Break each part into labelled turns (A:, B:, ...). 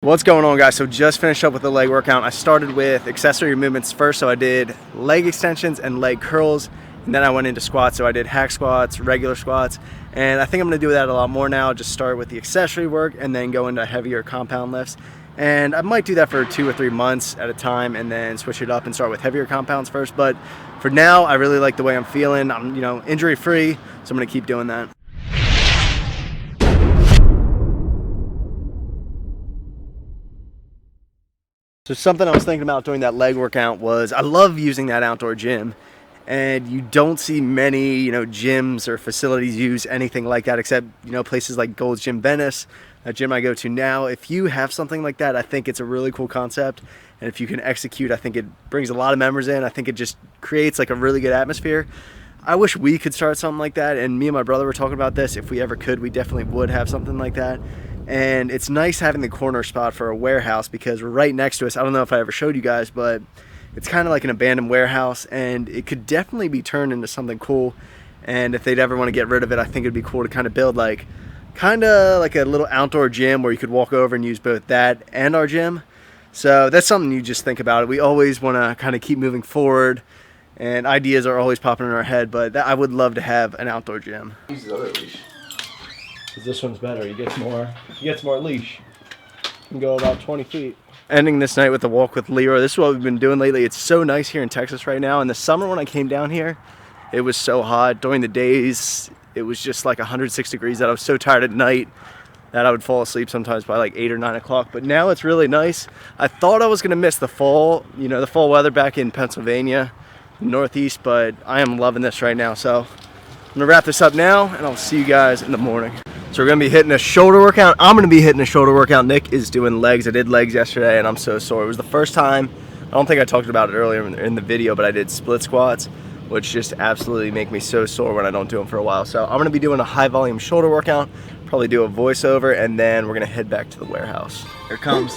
A: What's going on, guys? So just finished up with the leg workout. I started with accessory movements first, so I did leg extensions and leg curls, and then I went into squats. So I did hack squats, regular squats, and I think I'm gonna do that a lot more now. Just start with the accessory work and then go into heavier compound lifts. And I might do that for 2 or 3 months at a time and then switch it up and start with heavier compounds first. But for now, I really like the way I'm feeling. I'm, injury free, so I'm gonna keep doing that. So something I was thinking about doing that leg workout was I love using that outdoor gym, and you don't see many, gyms or facilities use anything like that except, places like Gold's Gym Venice, that gym I go to now. If you have something like that, I think it's a really cool concept. And if you can execute, I think it brings a lot of members in. I think it just creates like a really good atmosphere. I wish we could start something like that. And me and my brother were talking about this. If we ever could, we definitely would have something like that. And it's nice having the corner spot for a warehouse because we're right next to us. I don't know if I ever showed you guys, but it's kind of like an abandoned warehouse, and it could definitely be turned into something cool. And if they'd ever want to get rid of it, I think it'd be cool to kind of build like a little outdoor gym where you could walk over and use both that and our gym. So that's something you just think about. We always want to kind of keep moving forward, and ideas are always popping in our head, but I would love to have an outdoor gym.
B: Use the other leash.
A: This one's better. He gets more leash. You can go about 20 feet. Ending this night with a walk with Leroy. This is what we've been doing lately. It's so nice here in Texas right now. In the summer when I came down here, it was so hot. During the days, it was just like 106 degrees that I was so tired at night that I would fall asleep sometimes by like 8 or 9 o'clock. But now it's really nice. I thought I was gonna miss the fall, the fall weather back in Pennsylvania, Northeast, but I am loving this right now. So I'm gonna wrap this up now, and I'll see you guys in the morning. So we're gonna be hitting a shoulder workout. I'm gonna be hitting a shoulder workout. Nick is doing legs. I did legs yesterday and I'm so sore. It was the first time, I don't think I talked about it earlier in the video, but I did split squats, which just absolutely make me so sore when I don't do them for a while. So I'm gonna be doing a high volume shoulder workout, probably do a voiceover, and then we're gonna head back to the warehouse. Here it comes.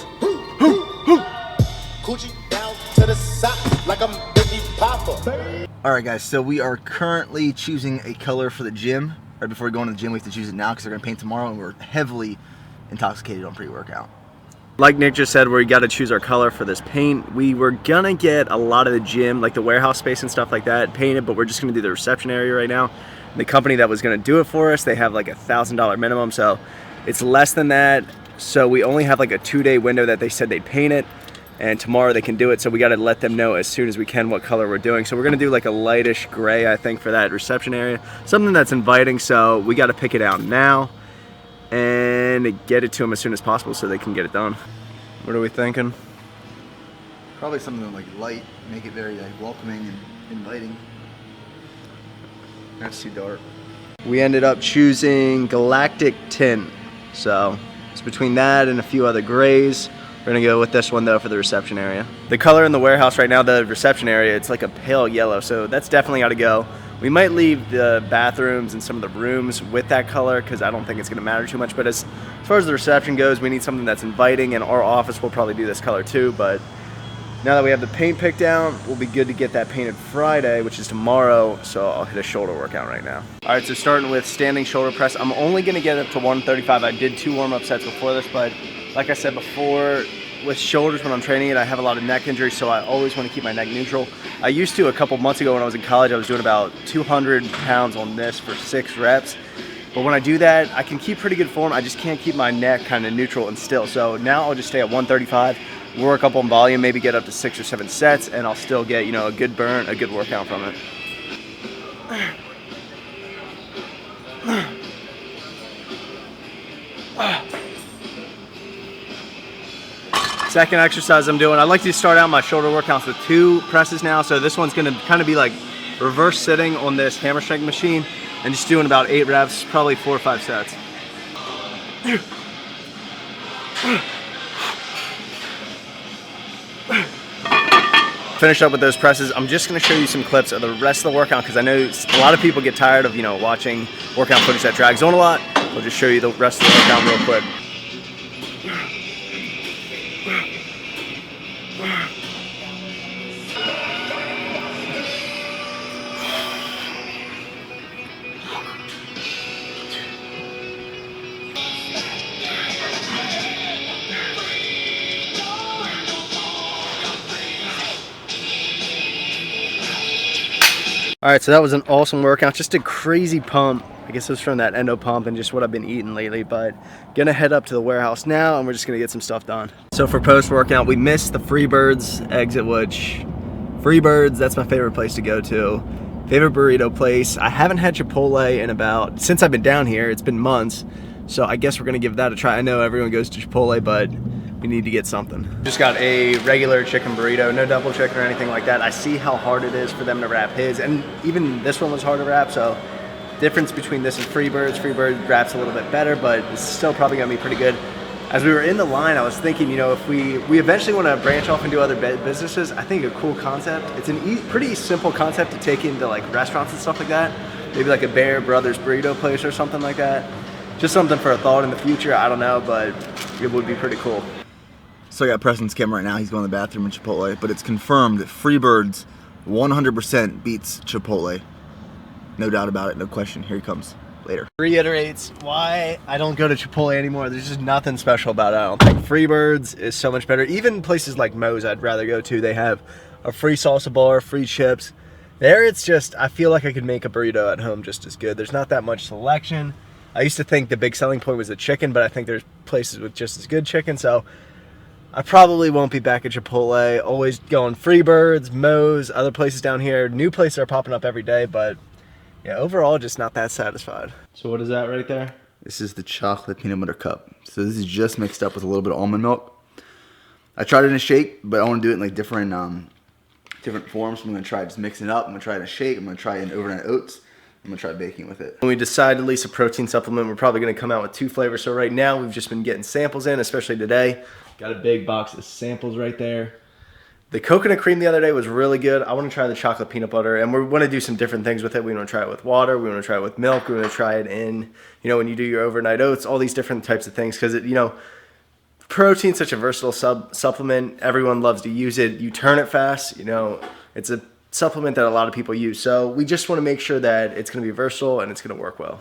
C: Coochie down to the side like I'm Biggie Papa.
B: All right, guys, so we are currently choosing a color for the gym. Right before we go into the gym, we have to choose it now because they're gonna paint tomorrow, and we're heavily intoxicated on pre-workout.
A: Like Nick just said, we gotta choose our color for this paint. We were gonna get a lot of the gym, like the warehouse space and stuff like that, painted, but we're just gonna do the reception area right now. The company that was gonna do it for us, they have like $1,000 minimum, so it's less than that. So we only have like a 2-day window that they said they'd paint it, and tomorrow they can do it, so we gotta let them know as soon as we can what color we're doing. So we're gonna do like a lightish gray, I think, for that reception area. Something that's inviting, so we gotta pick it out now and get it to them as soon as possible so they can get it done. What are we thinking?
B: Probably something like light, make it very welcoming and inviting. That's too dark.
A: We ended up choosing Galactic Tint, so it's between that and a few other grays. We're gonna go with this one though for the reception area. The color in the warehouse right now, the reception area, it's like a pale yellow, so that's definitely gotta go. We might leave the bathrooms and some of the rooms with that color because I don't think it's gonna matter too much, but as far as the reception goes, we need something that's inviting, and our office will probably do this color too, but now that we have the paint picked out, we'll be good to get that painted Friday, which is tomorrow, so I'll hit a shoulder workout right now. All right, so starting with standing shoulder press, I'm only gonna get up to 135. I did 2 warm-up sets before this, but like I said before, with shoulders when I'm training it, I have a lot of neck injury, so I always want to keep my neck neutral. I used to a couple months ago when I was in college, I was doing about 200 pounds on this for 6 reps. But when I do that, I can keep pretty good form. I just can't keep my neck kind of neutral and still. So now I'll just stay at 135, work up on volume, maybe get up to 6 or 7 sets, and I'll still get, a good burn, a good workout from it. Second exercise I'm doing, I like to start out my shoulder workouts with 2 presses now. So this one's gonna kind of be like reverse sitting on this hammer strength machine and just doing about 8 reps, probably 4 or 5 sets. Finish up with those presses. I'm just gonna show you some clips of the rest of the workout because I know a lot of people get tired of, watching workout footage that drags on a lot. I'll just show you the rest of the workout real quick. All right, so that was an awesome workout. Just a crazy pump. I guess it was from that endo pump and just what I've been eating lately, but gonna head up to the warehouse now and we're just gonna get some stuff done. So for post-workout, we missed the Freebirds exit, which Freebirds, that's my favorite place to go to. Favorite burrito place. I haven't had Chipotle in about, since I've been down here, it's been months. So I guess we're gonna give that a try. I know everyone goes to Chipotle, but we need to get something. Just got a regular chicken burrito, no double chicken or anything like that. I see how hard it is for them to wrap his, and even this one was hard to wrap, so difference between this and Freebird wraps a little bit better, but it's still probably gonna be pretty good. As we were in the line, I was thinking, you know, if we eventually want to branch off and do other businesses, I think a cool concept. It's a pretty simple concept to take into like restaurants and stuff like that. Maybe like a Bear Brothers burrito place or something like that. Just something for a thought in the future. I don't know, but it would be pretty cool.
B: So I got Preston's camera right now. He's going to the bathroom in Chipotle, but it's confirmed that Freebirds 100% beats Chipotle. No doubt about it, no question. Here he comes later.
A: Reiterates why I don't go to Chipotle anymore. There's just nothing special about it. I don't think Freebirds is so much better. Even places like Moe's I'd rather go to. They have a free salsa bar, free chips. There it's just, I feel like I could make a burrito at home just as good. There's not that much selection. I used to think the big selling point was the chicken, but I think there's places with just as good chicken, so I probably won't be back at Chipotle. Always going Freebirds, Moe's, other places down here. New places are popping up every day, but yeah, overall, just not that satisfied. So what is that right there?
B: This is the chocolate peanut butter cup. So this is just mixed up with a little bit of almond milk. I tried it in a shake, but I want to do it in like different forms. So I'm going to try just mixing it up. I'm going to try it in a shake. I'm going to try it in overnight oats. I'm going to try baking with it.
A: When we decide to release a protein supplement, we're probably going to come out with 2 flavors. So right now, we've just been getting samples in, especially today. Got a big box of samples right there. The coconut cream the other day was really good. I want to try the chocolate peanut butter, and we want to do some different things with it. We want to try it with water. We want to try it with milk. We want to try it in, you know, when you do your overnight oats, all these different types of things. Because, you know, protein's such a versatile supplement. Everyone loves to use it. You turn it fast. You know, it's a supplement that a lot of people use. So we just want to make sure that it's going to be versatile and it's going to work well.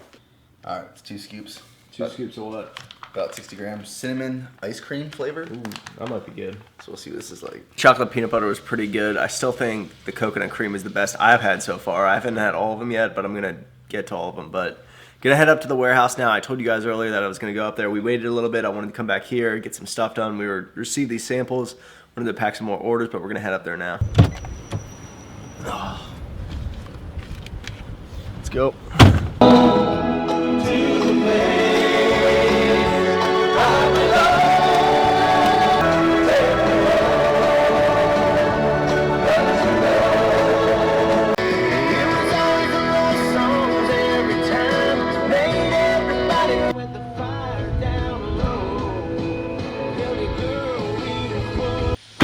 B: All right, it's 2 scoops.
A: 2 scoops of what?
B: About 60 grams cinnamon ice cream flavor.
A: Ooh, that might be good.
B: So we'll see what this is like.
A: Chocolate peanut butter was pretty good. I still think the coconut cream is the best I've had so far. I haven't had all of them yet, but I'm going to get to all of them. But gonna head up to the warehouse now. I told you guys earlier that I was going to go up there. We waited a little bit. I wanted to come back here, get some stuff done. We received these samples. Wanted to pack some more orders, but we're going to head up there now. Let's go.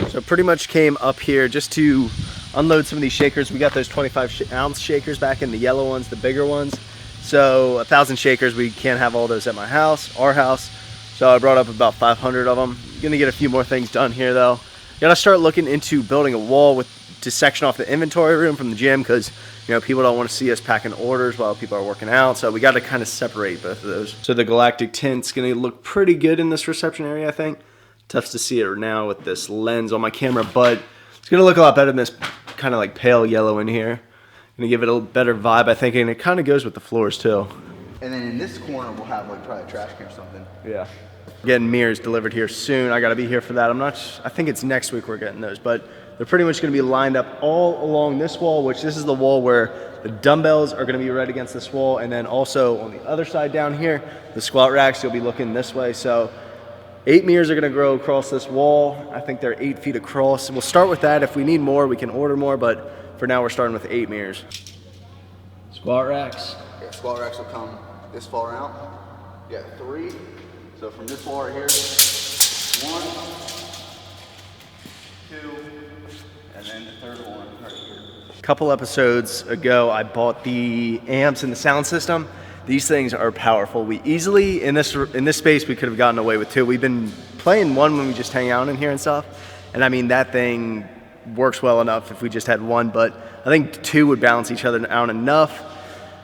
A: So pretty much came up here just to unload some of these shakers. We got those 25-ounce shakers back in, the yellow ones, the bigger ones. So 1,000 shakers, we can't have all those at my house, our house. So I brought up about 500 of them. Gonna get a few more things done here though. Gotta start looking into building a wall to section off the inventory room from the gym, because you know people don't want to see us packing orders while people are working out. So we got to kind of separate both of those. So the galactic tint's gonna look pretty good in this reception area, I think. Tough to see it now with this lens on my camera, but it's gonna look a lot better than this kind of like pale yellow in here. Gonna give it a better vibe, I think, and it kind of goes with the floors too.
B: And then in this corner, we'll have like probably a trash can or something.
A: Yeah. Getting mirrors delivered here soon. I gotta be here for that. I think it's next week we're getting those, but they're pretty much gonna be lined up all along this wall, which this is the wall where the dumbbells are gonna be right against this wall, and then also on the other side down here, the squat racks, you'll be looking this way. So 8 mirrors are gonna grow across this wall. I think they're 8 feet across. We'll start with that. If we need more, we can order more, but for now we're starting with 8 mirrors. Squat racks.
B: Yeah, squat racks will come this far out. You got 3. So from this wall right here, 1, 2, and then the third one right here.
A: A couple episodes ago, I bought the amps and the sound system. These things are powerful. We easily, in this space, we could have gotten away with 2. We've been playing 1 when we just hang out in here and stuff. And I mean, that thing works well enough if we just had 1, but I think 2 would balance each other out enough.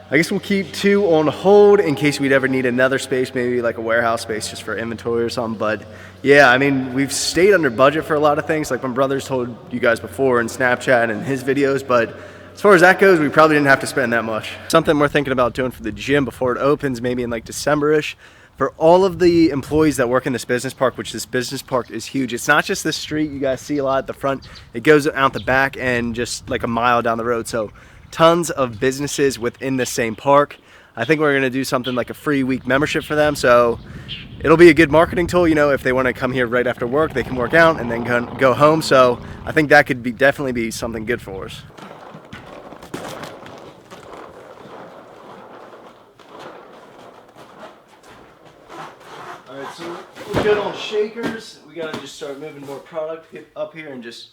A: I guess we'll keep 2 on hold in case we'd ever need another space, maybe like a warehouse space just for inventory or something. But yeah, I mean, we've stayed under budget for a lot of things, like my brother's told you guys before in Snapchat and his videos, but as far as that goes, we probably didn't have to spend that much. Something we're thinking about doing for the gym before it opens, maybe in like December-ish, for all of the employees that work in this business park, which this business park is huge. It's not just this street you guys see a lot at the front. It goes out the back and just like a mile down the road. So tons of businesses within the same park. I think we're gonna do something like a free week membership for them. So it'll be a good marketing tool, you know, if they wanna come here right after work, they can work out and then go home. So I think that could definitely be something good for us. Alright, so we're good on shakers. We gotta just start moving more product up here and just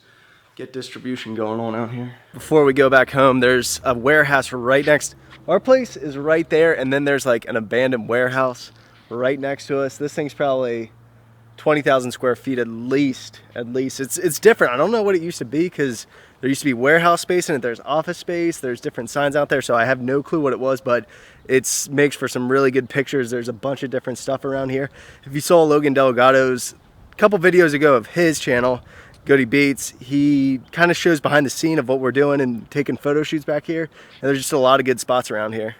A: get distribution going on out here. Before we go back home, there's a warehouse right next. Our place is right there, and then there's like an abandoned warehouse right next to us. This thing's probably 20,000 square feet at least. It's different. I don't know what it used to be because there used to be warehouse space in it. There's office space. There's different signs out there. So I have no clue what it was, but it makes for some really good pictures. There's a bunch of different stuff around here. If you saw Logan Delgado's couple videos ago of his channel, Goody Beats, he kind of shows behind the scene of what we're doing and taking photo shoots back here. And there's just a lot of good spots around here.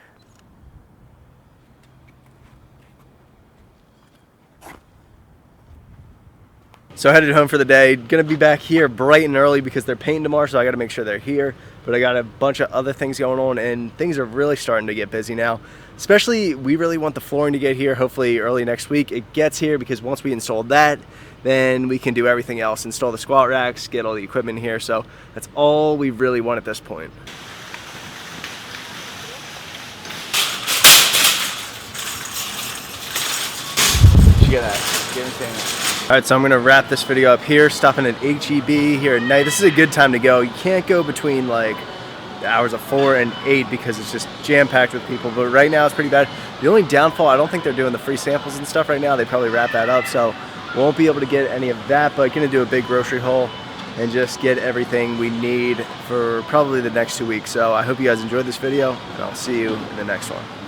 A: So headed home for the day. Gonna be back here bright and early because they're painting tomorrow, so I gotta make sure they're here. But I got a bunch of other things going on, and things are really starting to get busy now. Especially, we really want the flooring to get here, hopefully early next week. It gets here because once we install that, then we can do everything else. Install the squat racks, get all the equipment here. So that's all we really want at this point.
B: You gotta
A: All right, so I'm gonna wrap this video up here, stopping at HEB here at night. This is a good time to go. You can't go between like the hours of 4 and 8 because it's just jam-packed with people, but right now it's pretty bad. The only downfall, I don't think they're doing the free samples and stuff right now. They probably wrap that up, so won't be able to get any of that, but gonna do a big grocery haul and just get everything we need for probably the next 2 weeks. So I hope you guys enjoyed this video, and I'll see you in the next one.